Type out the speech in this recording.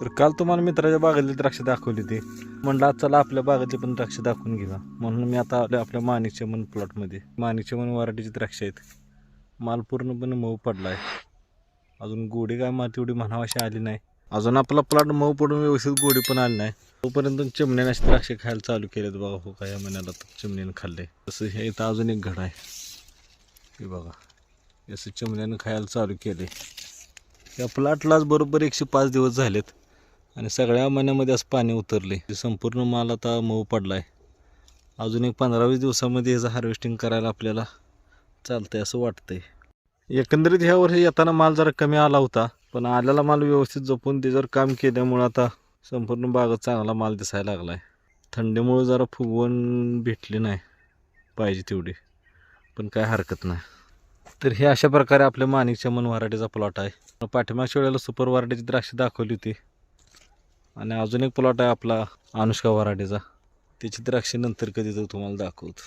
तर काल तुम्हाला मित्राच्या बागेतली द्राक्ष दाखवली होती. म्हणलं आज चला आपल्या बागेतली पण द्राक्ष दाखवून घेऊया. म्हणून मी आता आलो आपल्या माणिकचमन प्लॉटमध्ये. माणिकचमन व्हरायटीची द्राक्ष आहेत. माल पूर्णपणे मऊ पडला आहे. अजून गोडी काय माती एवढी म्हणावाशी आली नाही. अजून आपला प्लॉट मऊ पडून व्यवस्थित गोडी पण आली नाही. तोपर्यंत चिमण्याने अशी द्राक्ष खायला चालू केलेत बघा. हो काय या महिन्याला चिमण्याने खाल्ले. तसं हे इथं अजून एक घड आहे, हे बघा. असं चिमण्याने खायला चालू केले. या प्लॉटलाच बरोबर 105 दिवस झालेत आणि सगळ्या महिन्यामध्ये असं पाणी उतरले. संपूर्ण माल आता मऊ पडला आहे. अजून एक 15-20 दिवसामध्ये याचं हार्वेस्टिंग करायला आपल्याला चालतंय असं वाटतंय. एकंदरीत ह्या वर्षी येताना माल जरा कमी आला होता, पण आलेला माल व्यवस्थित जपून त्याच्यावर काम केल्यामुळं आता संपूर्ण बागेत चांगला माल दिसायला लागला आहे. थंडीमुळे जरा फुगवण भेटली नाही पाहिजे तेवढी, पण काय हरकत नाही. तर हे अशा प्रकारे आपल्या माणिकचमन व्हरायटीचा प्लॉट आहे. पाठीमागच्या वेळेला सुपर व्हरायटीची द्राक्ष दाखवली होती आणि अजून एक प्लॉट आहे आपला अनुष्का व्हरायटीचा. त्याची द्राक्ष नंतर कधी तर तुम्हाला दाखवतो.